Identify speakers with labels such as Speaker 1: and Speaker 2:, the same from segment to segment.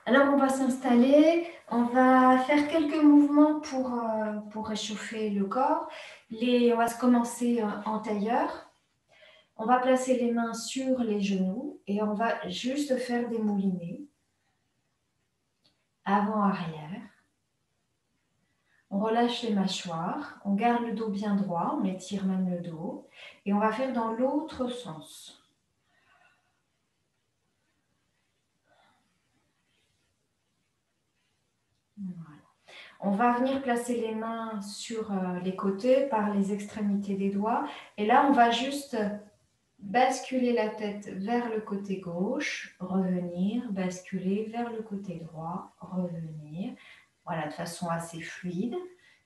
Speaker 1: Alors, on va s'installer, on va faire quelques mouvements pour réchauffer le corps. On va se commencer en tailleur. On va placer les mains sur les genoux et on va juste faire des moulinets. Avant-arrière. On relâche les mâchoires, on garde le dos bien droit, on étire même le dos. Et on va faire dans l'autre sens. Voilà. On va venir placer les mains sur les côtés par les extrémités des doigts. Et là, on va juste basculer la tête vers le côté gauche, revenir, basculer vers le côté droit, revenir. Voilà, de façon assez fluide.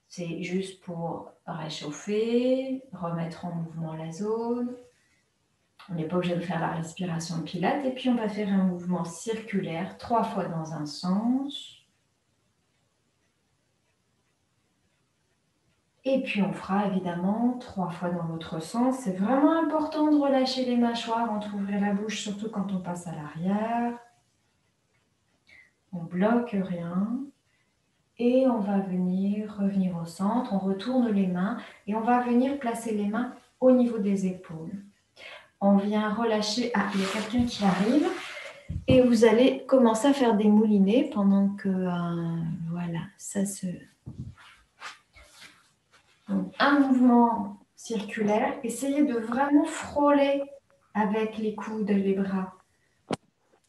Speaker 1: C'est juste pour réchauffer, remettre en mouvement la zone. On n'est pas obligé de faire la respiration de Pilates. Et puis, on va faire un mouvement circulaire 3 fois dans un sens. Et puis on fera évidemment 3 fois dans l'autre sens. C'est vraiment important de relâcher les mâchoires, d'ouvrir la bouche, surtout quand on passe à l'arrière. On bloque rien. Et on va revenir au centre. On retourne les mains et on va venir placer les mains au niveau des épaules. On vient relâcher. Ah, il y a quelqu'un qui arrive. Et vous allez commencer à faire des moulinets pendant que voilà, ça se... Donc, un mouvement circulaire. Essayez de vraiment frôler avec les coudes, les bras,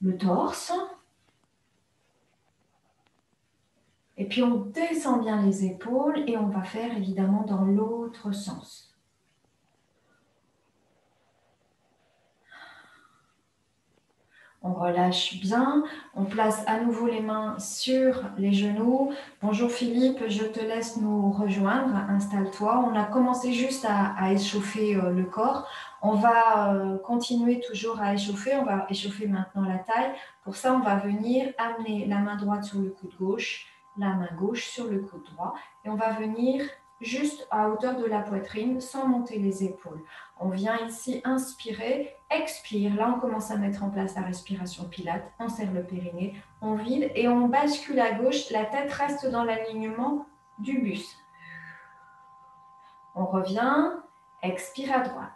Speaker 1: le torse. Et puis, on descend bien les épaules et on va faire évidemment dans l'autre sens. On relâche bien, on place à nouveau les mains sur les genoux. Bonjour Philippe, je te laisse nous rejoindre, installe-toi. On a commencé juste à échauffer le corps. On va continuer toujours à échauffer, on va échauffer maintenant la taille. Pour ça, on va venir amener la main droite sur le coude gauche, la main gauche sur le coude droit. Et on va venir juste à hauteur de la poitrine sans monter les épaules. On vient ici inspirer, expire. Là, on commence à mettre en place la respiration Pilates. On serre le périnée, on vide et on bascule à gauche. La tête reste dans l'alignement du buste. On revient, expire à droite.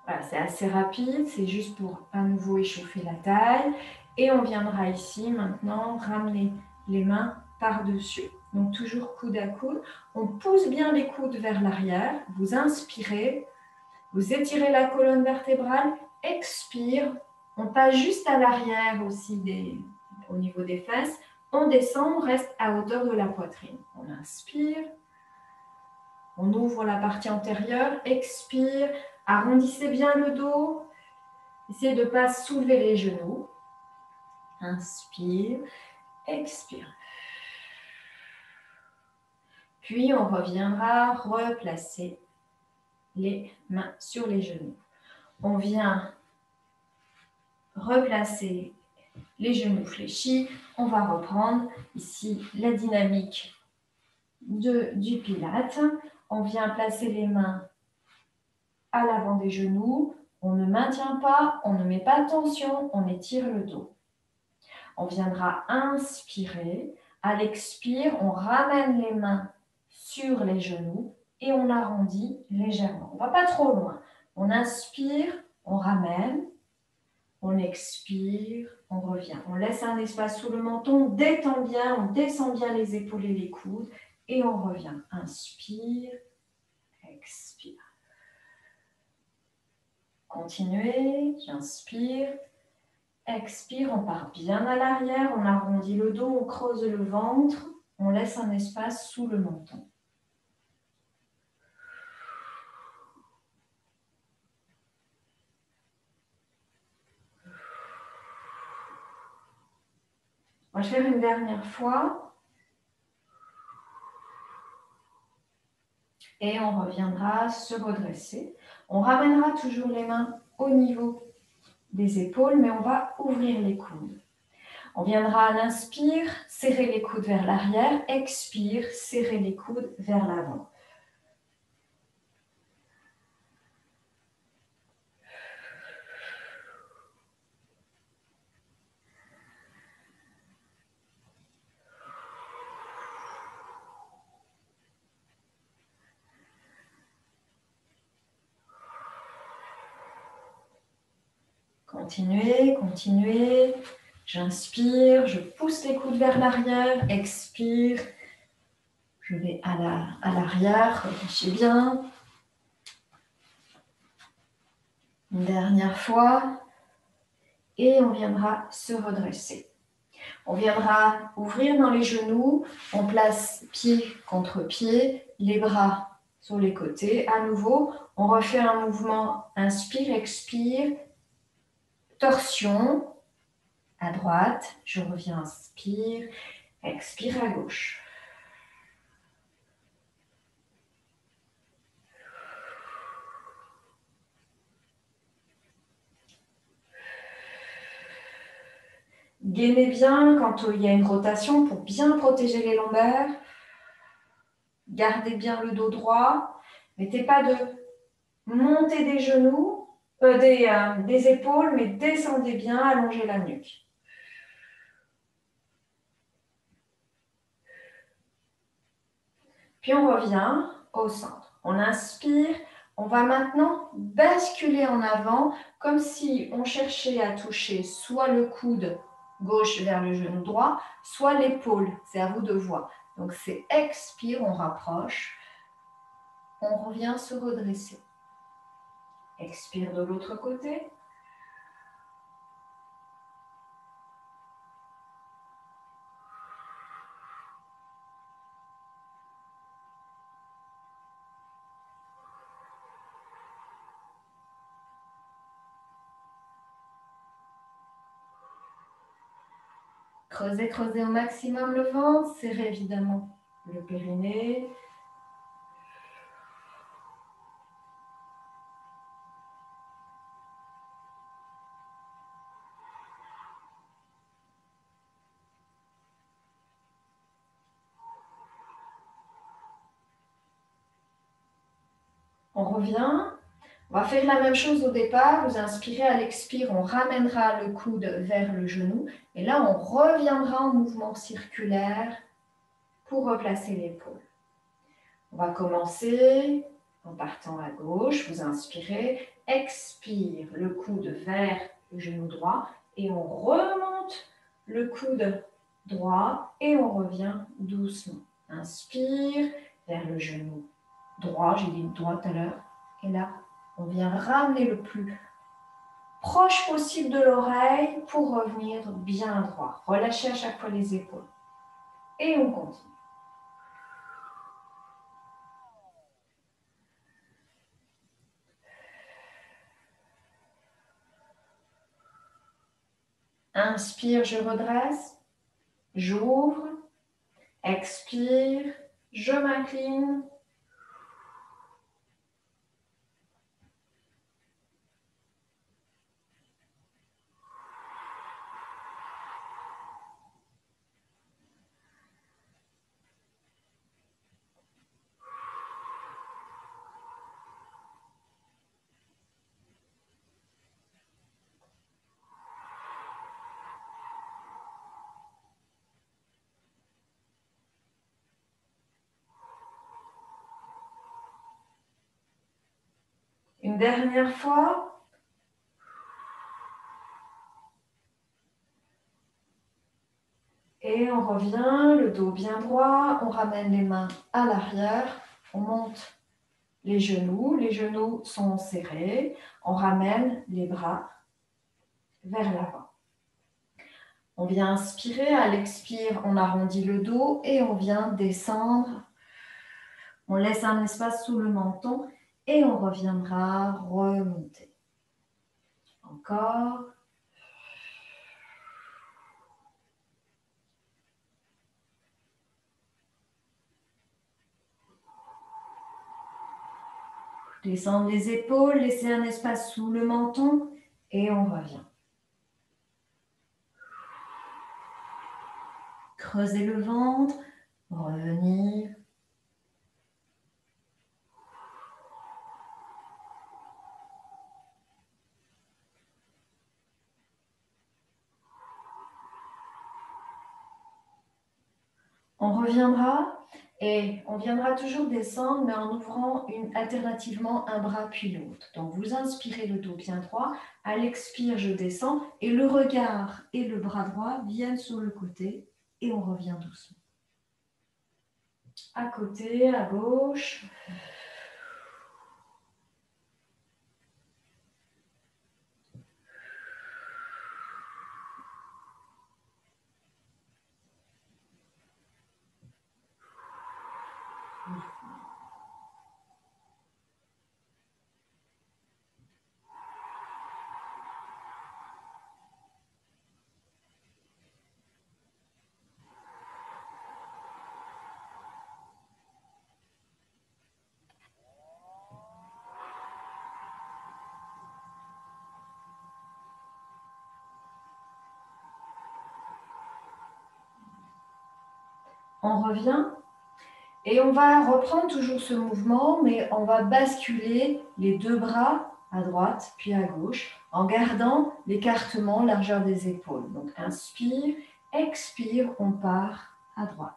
Speaker 1: Voilà, c'est assez rapide, c'est juste pour à nouveau échauffer la taille. Et on viendra ici maintenant ramener les mains par-dessus. Donc toujours coude à coude. On pousse bien les coudes vers l'arrière. Vous inspirez, vous étirez la colonne vertébrale, expire. On passe juste à l'arrière aussi au niveau des fesses. On descend, on reste à hauteur de la poitrine. On inspire. On ouvre la partie antérieure, expire. Arrondissez bien le dos. Essayez de ne pas soulever les genoux. Inspire, expire. Puis on reviendra replacer les mains sur les genoux. On vient replacer les genoux fléchis. On va reprendre ici la dynamique du Pilates. On vient placer les mains à l'avant des genoux. On ne maintient pas, on ne met pas de tension, on étire le dos. On viendra inspirer. À l'expire, on ramène les mains sur les genoux et on arrondit légèrement. On ne va pas trop loin. On inspire, on ramène. On expire, on revient. On laisse un espace sous le menton, on détend bien, on descend bien les épaules et les coudes et on revient. Inspire, expire. Continuez, j'inspire, expire, on part bien à l'arrière, on arrondit le dos, on creuse le ventre, on laisse un espace sous le menton. On va faire une dernière fois. Et on reviendra se redresser. On ramènera toujours les mains au niveau des épaules, mais on va ouvrir les coudes. On viendra à l'inspire, serrer les coudes vers l'arrière. Expire, serrer les coudes vers l'avant. Continuez, continuez. J'inspire, je pousse les coudes vers l'arrière. Expire. Je vais à l'arrière, relâchez bien. Une dernière fois. Et on viendra se redresser. On viendra ouvrir dans les genoux. On place pied contre pied, les bras sur les côtés. À nouveau, on refait un mouvement. Inspire, expire. Torsion. À droite. Je reviens, inspire. Expire à gauche. Gainez bien quand il y a une rotation pour bien protéger les lombaires. Gardez bien le dos droit. Mettez pas de montée des genoux, des épaules, mais descendez bien, allongez la nuque. Puis on revient au centre. On inspire. On va maintenant basculer en avant comme si on cherchait à toucher soit le coude gauche vers le genou droit, soit l'épaule. C'est à vous de voir. Donc c'est expire, on rapproche. On revient se redresser. Expire de l'autre côté. Creusez, creusez au maximum le ventre. Serrez évidemment le périnée. On revient. On va faire la même chose au départ. Vous inspirez à l'expire, on ramènera le coude vers le genou. Et là, on reviendra en mouvement circulaire pour replacer l'épaule. On va commencer en partant à gauche. Vous inspirez, expire le coude vers le genou droit et on remonte le coude droit et on revient doucement. Inspire vers le genou droit, j'ai dit droit tout à l'heure. Et là, on vient ramener le plus proche possible de l'oreille pour revenir bien droit. Relâchez à chaque fois les épaules. Et on continue. Inspire, je redresse. J'ouvre. Expire. Je m'incline. Une dernière fois. Et on revient, le dos bien droit. On ramène les mains à l'arrière. On monte les genoux sont serrés. On ramène les bras vers l'avant. On vient inspirer, à l'expire, on arrondit le dos et on vient descendre. On laisse un espace sous le menton et on reviendra remonter. Encore. Descendre les épaules, laisser un espace sous le menton et on revient. creuser le ventre, revenir. On reviendra et on viendra toujours descendre, mais en ouvrant alternativement un bras puis l'autre. Donc vous inspirez le dos bien droit, à l'expire je descends et le regard et le bras droit viennent sur le côté et on revient doucement. À côté, à gauche. On revient et on va reprendre toujours ce mouvement, mais on va basculer les deux bras à droite puis à gauche en gardant l'écartement, largeur des épaules. Donc inspire, expire, on part à droite.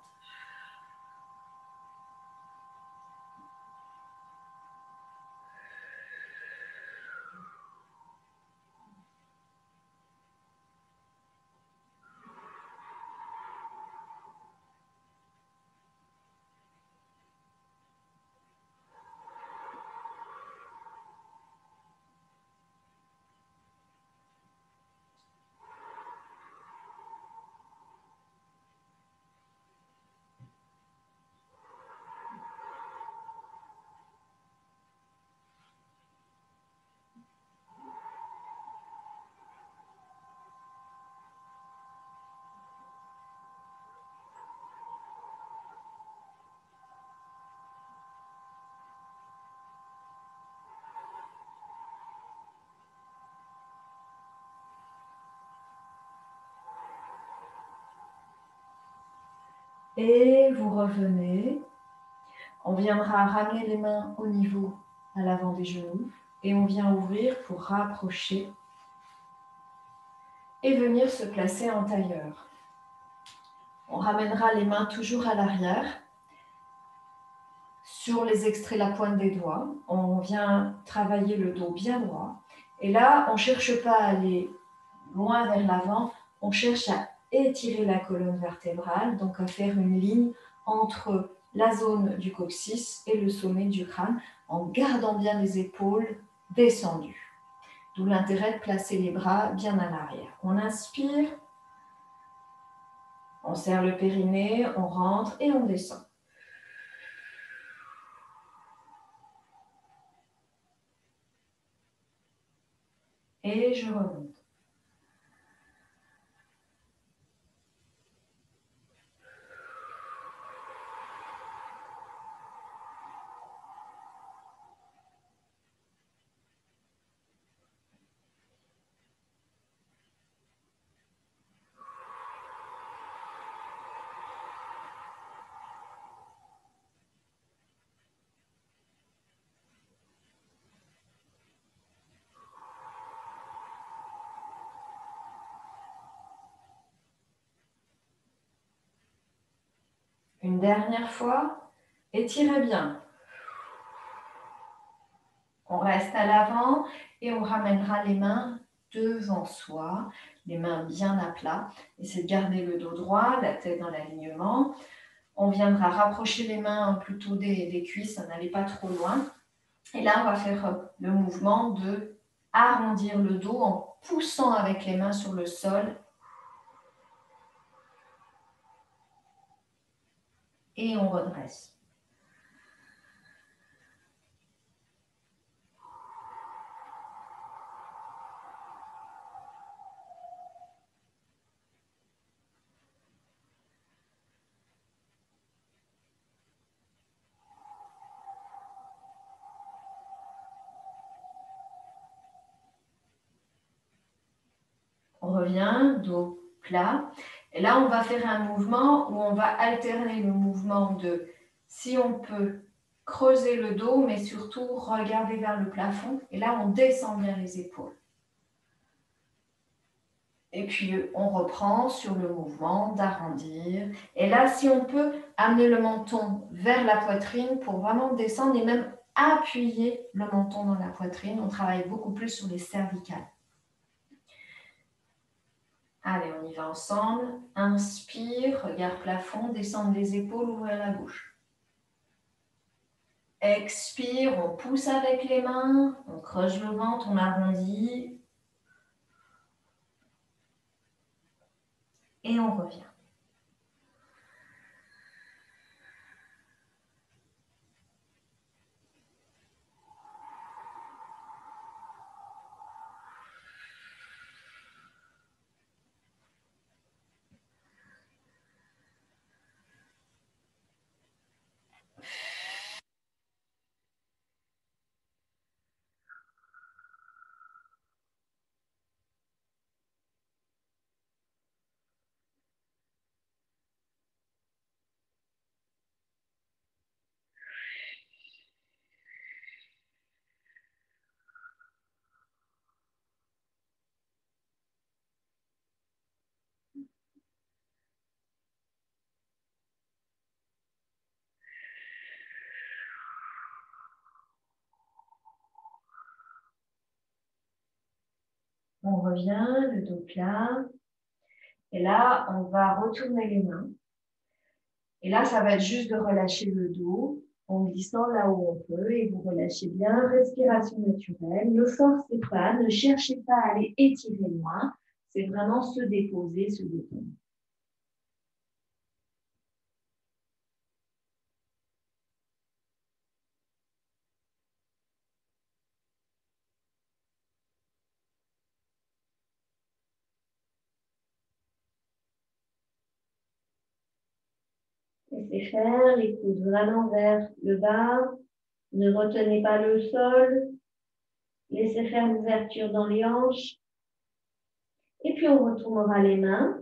Speaker 1: Et vous revenez. On viendra ramener les mains au niveau à l'avant des genoux et on vient ouvrir pour rapprocher et venir se placer en tailleur. On ramènera les mains toujours à l'arrière, sur les extraits, la pointe des doigts. On vient travailler le dos bien droit. Et là, on ne cherche pas à aller loin vers l'avant, on cherche à étirer la colonne vertébrale, donc à faire une ligne entre la zone du coccyx et le sommet du crâne, en gardant bien les épaules descendues. D'où l'intérêt de placer les bras bien à l'arrière. On inspire, on serre le périnée, on rentre et on descend. Et je remonte. Une dernière fois, étirez bien. On reste à l'avant et on ramènera les mains devant soi, les mains bien à plat. Essayez de garder le dos droit, la tête dans l'alignement. On viendra rapprocher les mains plutôt des cuisses, n'allez pas trop loin. Et là, on va faire le mouvement de arrondir le dos en poussant avec les mains sur le sol. Et on redresse. On revient, dos plat. Et là, on va faire un mouvement où on va alterner le mouvement de, si on peut, creuser le dos, mais surtout regarder vers le plafond. Et là, on descend bien les épaules. Et puis, on reprend sur le mouvement d'arrondir. Et là, si on peut, amener le menton vers la poitrine pour vraiment descendre et même appuyer le menton dans la poitrine. On travaille beaucoup plus sur les cervicales. Allez, on y va ensemble. Inspire, regard plafond, descendre les épaules, ouvrir la bouche. Expire, on pousse avec les mains, on creuse le ventre, on arrondit. Et on revient. On revient, le dos plat. Et là, on va retourner les mains. Et là, ça va être juste de relâcher le dos en glissant là où on peut. Et vous relâchez bien, respiration naturelle. Ne forcez pas, ne cherchez pas à aller étirer loin. C'est vraiment se déposer, se détendre. Laissez faire les coudes vraiment vers le bas. Ne retenez pas le sol. Laissez faire l'ouverture dans les hanches. Et puis, on retournera les mains.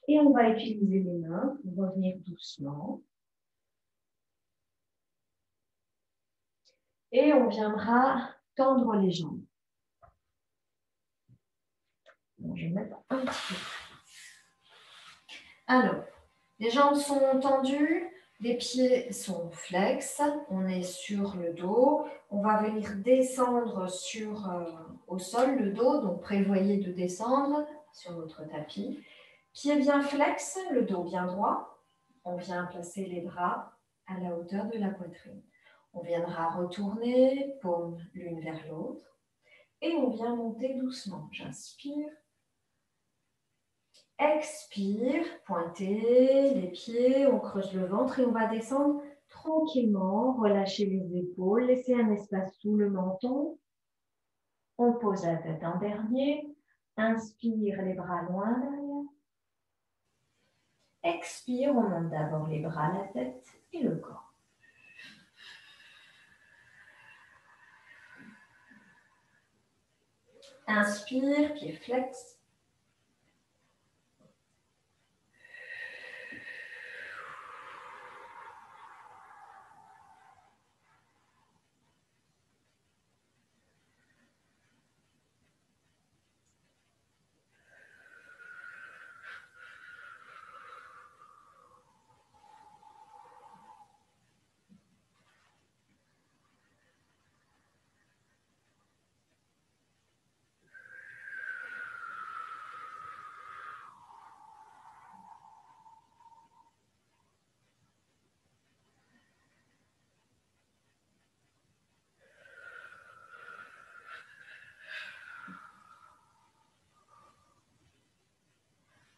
Speaker 1: Et on va utiliser les mains pour revenir doucement. Et on viendra tendre les jambes. Bon, je vais mettre un petit peu. Alors, les jambes sont tendues, les pieds sont flex, on est sur le dos. On va venir descendre au sol, le dos, donc prévoyez de descendre sur notre tapis. Pieds bien flex, le dos bien droit. On vient placer les bras à la hauteur de la poitrine. On viendra retourner, paumes l'une vers l'autre. Et on vient monter doucement. J'inspire. Expire, pointez les pieds, on creuse le ventre et on va descendre tranquillement. Relâchez les épaules, laissez un espace sous le menton. On pose la tête en dernier. Inspire, les bras loin derrière. Expire, on monte d'abord les bras, la tête et le corps. Inspire, pied flex.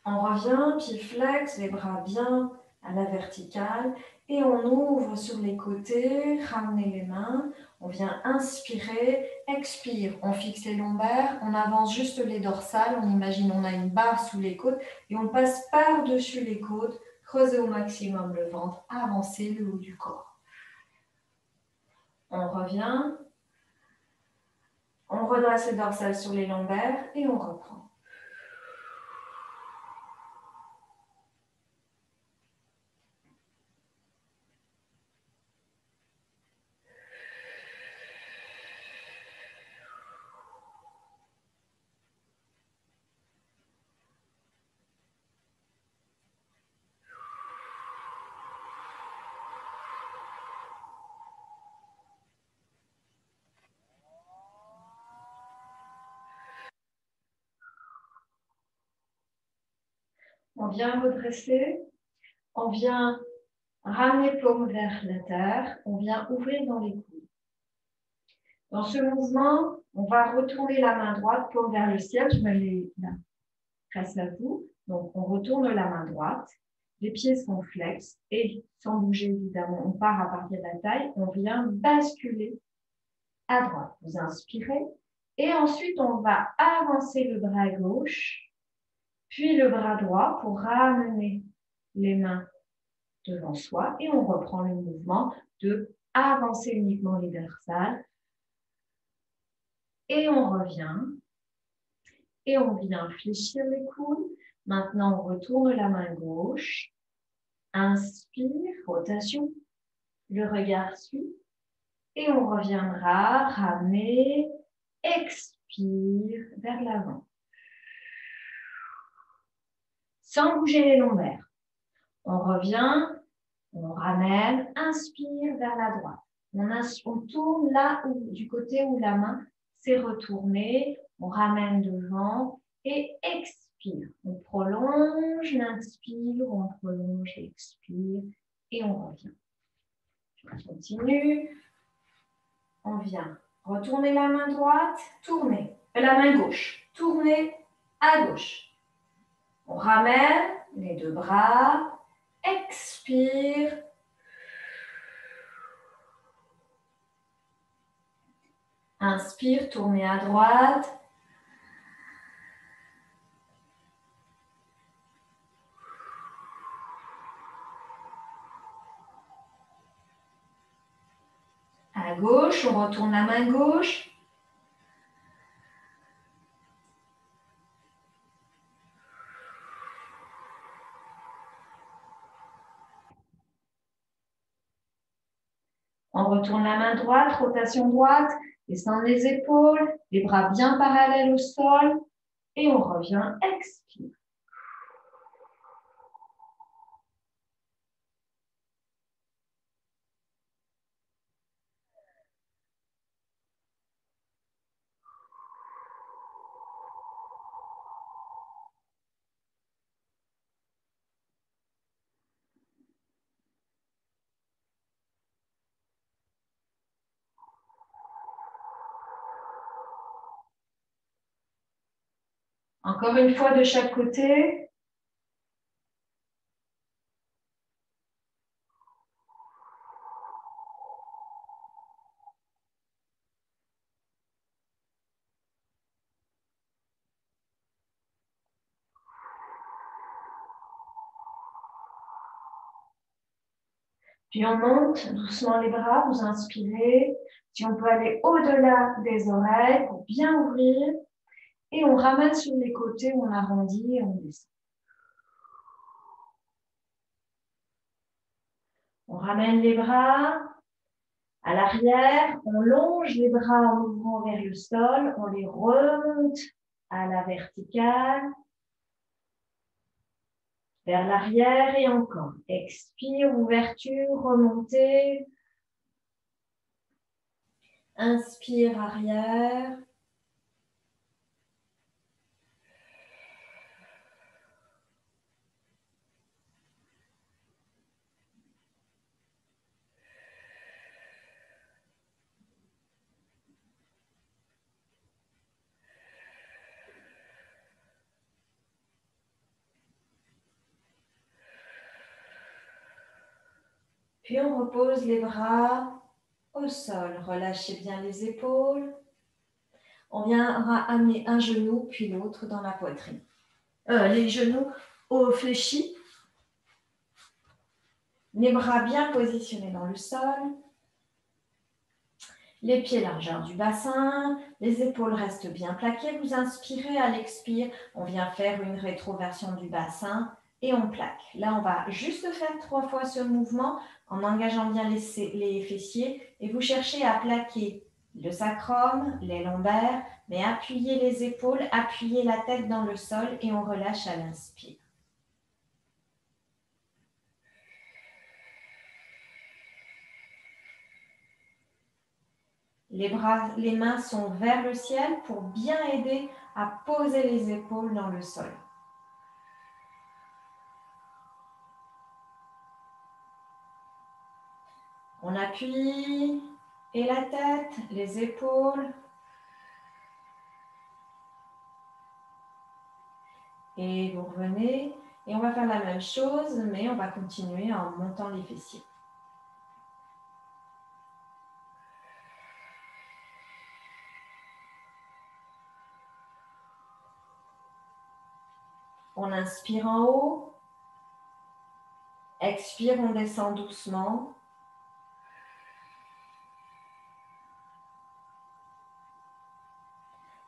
Speaker 1: On revient, pied flex, les bras bien à la verticale et on ouvre sur les côtés, ramenez les mains, on vient inspirer, expire, on fixe les lombaires, on avance juste les dorsales, on imagine on a une barre sous les côtes et on passe par-dessus les côtes, creusez au maximum le ventre, avancez le haut du corps. On revient, on redresse les dorsales sur les lombaires et on reprend. On vient redresser. On vient ramener paume vers la terre. On vient ouvrir dans les coudes. Dans ce mouvement, on va retourner la main droite, paume vers le ciel. Je me mets là, face à vous. Donc, on retourne la main droite. Les pieds sont flex et sans bouger évidemment, on part à partir de la taille. On vient basculer à droite. Vous inspirez. Et ensuite, on va avancer le bras gauche, puis le bras droit pour ramener les mains devant soi. Et on reprend le mouvement de avancer uniquement les dorsales. Et on revient. Et on vient fléchir les coudes. Maintenant, on retourne la main gauche. Inspire, rotation. Le regard suit. Et on reviendra ramener. Expire vers l'avant. Sans bouger les lombaires. On revient, on ramène, inspire vers la droite. On tourne là où, du côté où la main s'est retournée. On ramène devant et expire. On prolonge, l'inspire, on prolonge, expire et on revient. On continue. On vient retourner la main droite, tourner. La main gauche, tourner à gauche. On ramène les deux bras. Expire. Inspire, tournez à droite. À gauche, on retourne la main gauche. On retourne la main droite, rotation droite, descend les épaules, les bras bien parallèles au sol et on revient, expire. Encore une fois de chaque côté. Puis on monte doucement les bras, vous inspirez. Si on peut aller au-delà des oreilles pour bien ouvrir. Et on ramène sur les côtés, on arrondit et on descend. On ramène les bras à l'arrière, on longe les bras en ouvrant vers le sol, on les remonte à la verticale, vers l'arrière et encore. Expire, ouverture, remontée. Inspire, arrière. Puis on repose les bras au sol. Relâchez bien les épaules. On viendra amener un genou puis l'autre dans la poitrine. Les genoux au fléchis. Les bras bien positionnés dans le sol. Les pieds largeur du bassin. Les épaules restent bien plaquées. Vous inspirez à l'expire. On vient faire une rétroversion du bassin et on plaque. Là, on va juste faire 3 fois ce mouvement en engageant bien les fessiers. Et vous cherchez à plaquer le sacrum, les lombaires, mais appuyez les épaules, appuyez la tête dans le sol et on relâche à l'inspire. Les mains sont vers le ciel pour bien aider à poser les épaules dans le sol. On appuie et la tête, les épaules. Et vous revenez. Et on va faire la même chose, mais on va continuer en montant les fessiers. On inspire en haut. Expire, on descend doucement.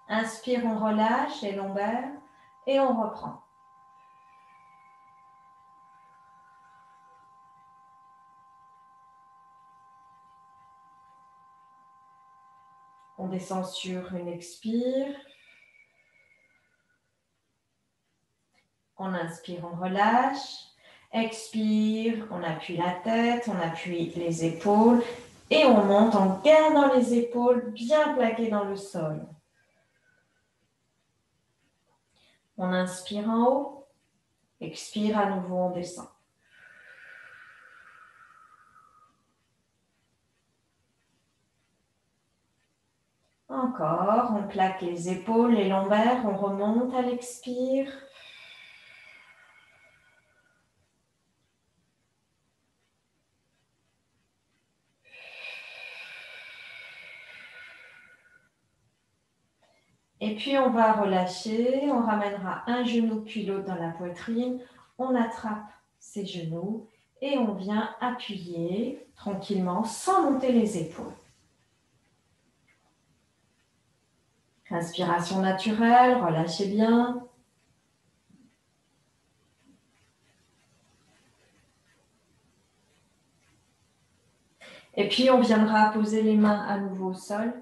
Speaker 1: Inspire, on relâche les lombaires et on reprend. On descend sur une expire. On inspire, on relâche. Expire, on appuie la tête, on appuie les épaules et on monte en gardant les épaules bien plaquées dans le sol. On inspire en haut. Expire, à nouveau, on descend. Encore, on plaque les épaules, les lombaires, on remonte à l'expire. Et puis on va relâcher, on ramènera un genou puis l'autre dans la poitrine, on attrape ses genoux et on vient appuyer tranquillement sans monter les épaules. Inspiration naturelle, relâchez bien. Et puis on viendra poser les mains à nouveau au sol.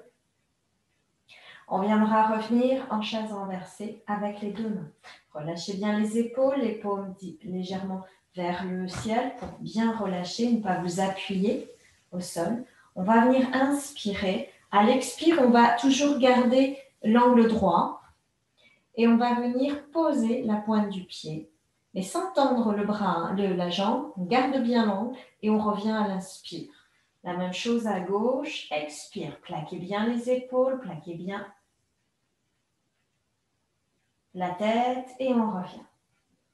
Speaker 1: On viendra revenir en chaise renversée avec les deux mains. Relâchez bien les épaules, les paumes légèrement vers le ciel pour bien relâcher, ne pas vous appuyer au sol. On va venir inspirer. À l'expire, on va toujours garder l'angle droit et on va venir poser la pointe du pied. Mais sans tendre le bras, la jambe, on garde bien l'angle et on revient à l'inspire. La même chose à gauche, expire. Plaquez bien les épaules, plaquez bien la tête et on revient.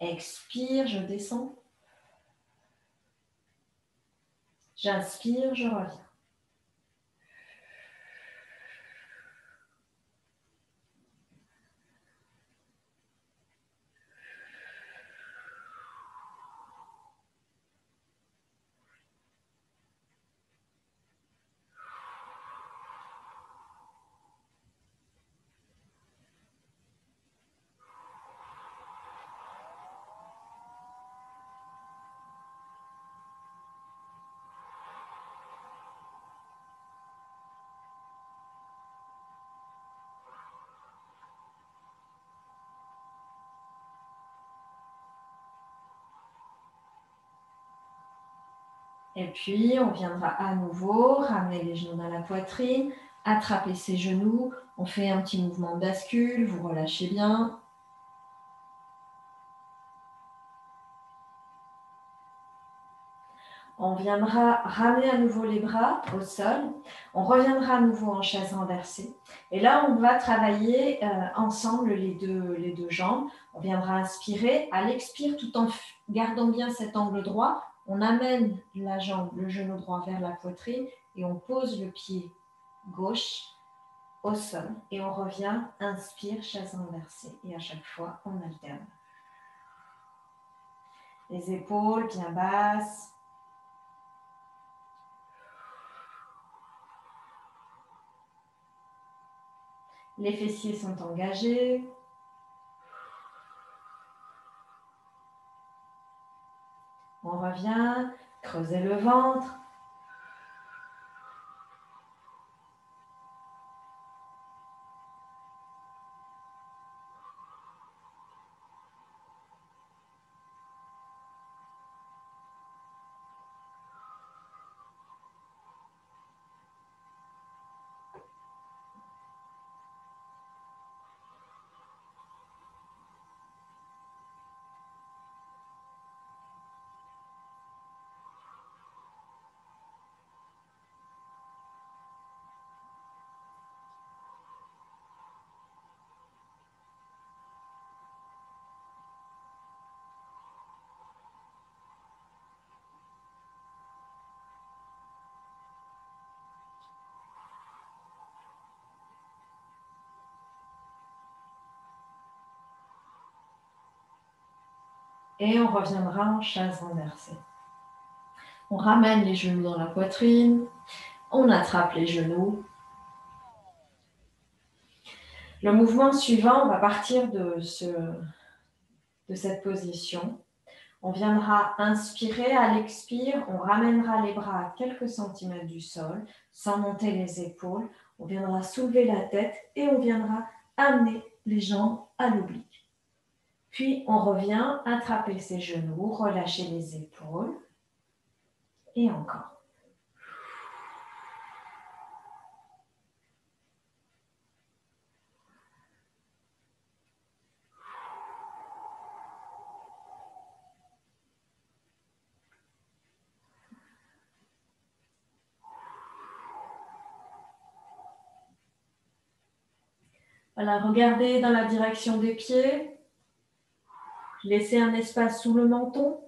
Speaker 1: Expire, je descends. J'inspire, je reviens. Et puis, on viendra à nouveau ramener les genoux dans la poitrine, attraper ses genoux. On fait un petit mouvement de bascule, vous relâchez bien. On viendra ramener à nouveau les bras au sol. On reviendra à nouveau en chaise renversée. Et là, on va travailler ensemble les deux jambes. On viendra inspirer. À l'expire, tout en gardant bien cet angle droit, on amène la jambe, le genou droit vers la poitrine et on pose le pied gauche au sol. Et on revient, inspire, chaise renversée. Et à chaque fois, on alterne. Les épaules bien basses. Les fessiers sont engagés. On revient, creusez le ventre. Et on reviendra en chaise renversée. On ramène les genoux dans la poitrine. On attrape les genoux. Le mouvement suivant, on va partir de cette position. On viendra inspirer, à l'expire, on ramènera les bras à quelques centimètres du sol, sans monter les épaules. On viendra soulever la tête et on viendra amener les jambes à l'oblique. Puis on revient, attraper ses genoux, relâcher les épaules. Et encore. Voilà, regardez dans la direction des pieds. Laissez un espace sous le menton.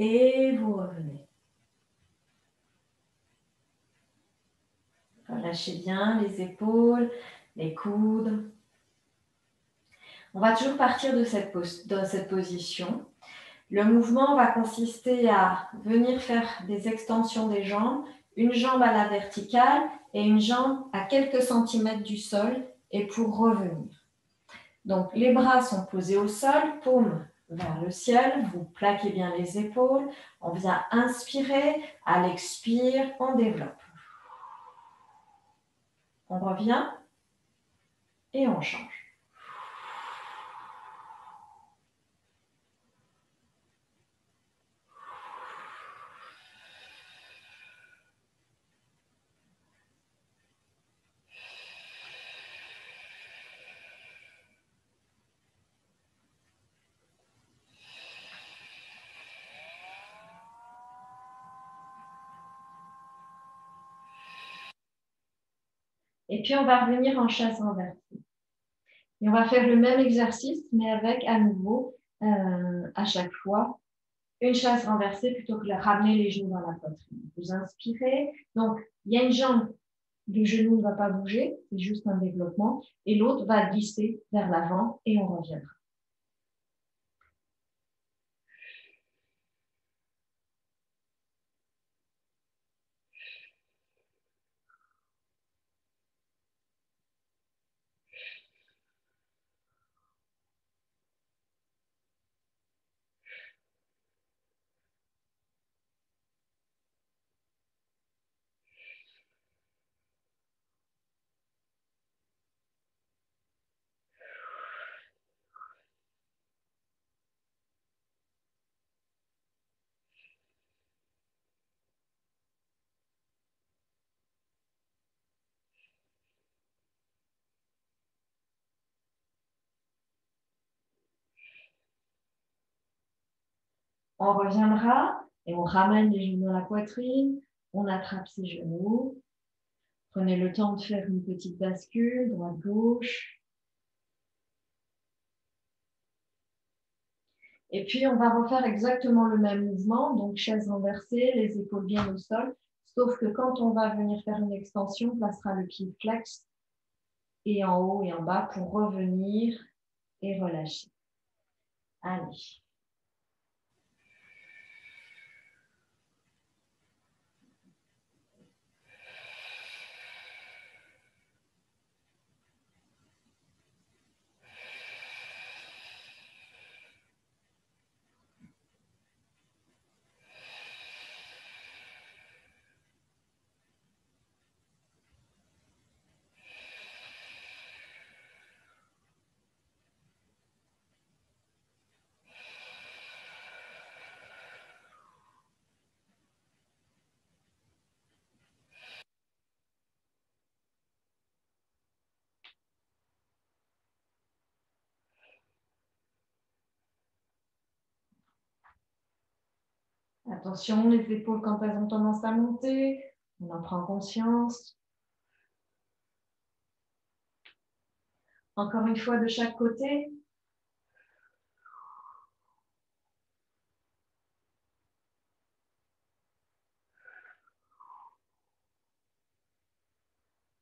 Speaker 1: Et vous revenez. Relâchez bien les épaules, les coudes. On va toujours partir de cette position. Le mouvement va consister à venir faire des extensions des jambes, une jambe à la verticale et une jambe à quelques centimètres du sol, et pour revenir. Donc les bras sont posés au sol, paumes vers le ciel, vous plaquez bien les épaules, on vient inspirer, à l'expire, on développe. On revient et on change. Et puis on va revenir en chaise renversée. Et on va faire le même exercice, mais avec à nouveau, à chaque fois, une chaise renversée plutôt que de ramener les genoux dans la poitrine. Vous inspirez. Donc, il y a une jambe, le genou ne va pas bouger, c'est juste un développement, et l'autre va glisser vers l'avant et on reviendra. On reviendra et on ramène les genoux dans la poitrine, on attrape ses genoux. Prenez le temps de faire une petite bascule, droite-gauche. Et puis, on va refaire exactement le même mouvement, donc chaise renversée, les épaules bien au sol, sauf que quand on va venir faire une extension, on placera le pied flex et en haut et en bas pour revenir et relâcher. Allez. Attention, les épaules, quand elles ont tendance à monter, on en prend conscience. Encore une fois de chaque côté.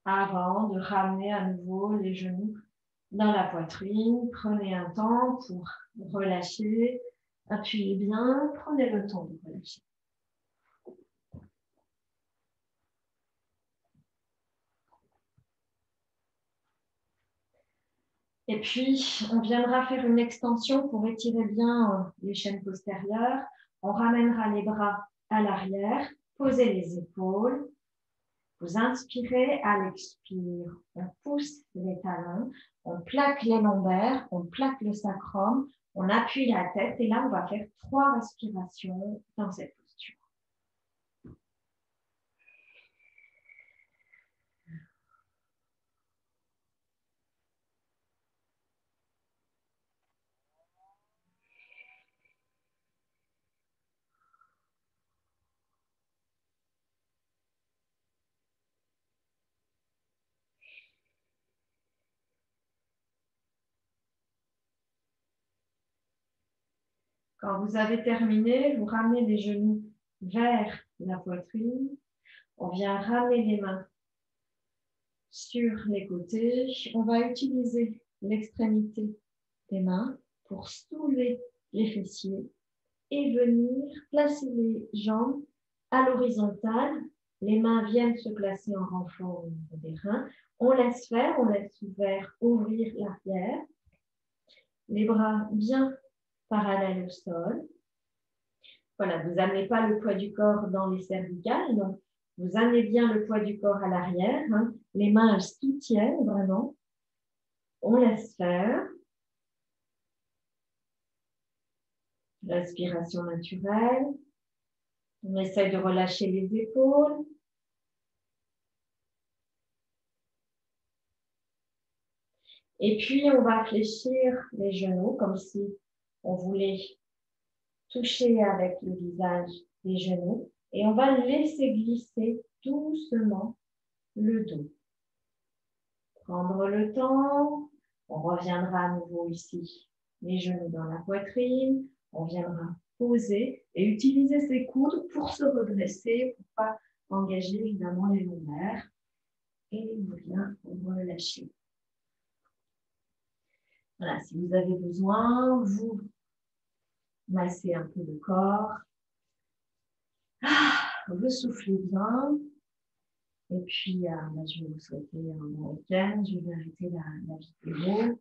Speaker 1: Avant de ramener à nouveau les genoux dans la poitrine. Prenez un temps pour relâcher. Appuyez bien. Prenez le temps de relâcher. Et puis, on viendra faire une extension pour étirer bien les chaînes postérieures. On ramènera les bras à l'arrière. Posez les épaules. Vous inspirez, à l'expire, on pousse les talons, on plaque les lombaires, on plaque le sacrum, on appuie la tête et là, on va faire 3 respirations dans cette posture. Quand vous avez terminé, vous ramenez les genoux vers la poitrine. On vient ramener les mains sur les côtés. On va utiliser l'extrémité des mains pour soulever les fessiers et venir placer les jambes à l'horizontale. Les mains viennent se placer en renfort au niveau des reins. On laisse faire, on laisse ouvert, ouvrir l'arrière. Les bras bien parallèles au sol. Voilà, vous n'amenez pas le poids du corps dans les cervicales, donc vous amenez bien le poids du corps à l'arrière. Hein. Les mains, elles soutiennent vraiment. On laisse faire. Respiration naturelle. On essaie de relâcher les épaules. Et puis, on va fléchir les genoux comme si on voulait toucher avec le visage les genoux. Et on va laisser glisser doucement le dos. Prendre le temps. On reviendra à nouveau ici, les genoux dans la poitrine. On viendra poser et utiliser ses coudes pour se redresser, pour ne pas engager évidemment les lombaires. Et on vient relâcher. Voilà, si vous avez besoin, vous massez un peu le corps. Vous soufflez bien. Et puis, je vais vous souhaiter un bon week-end. Je vais arrêter la vidéo.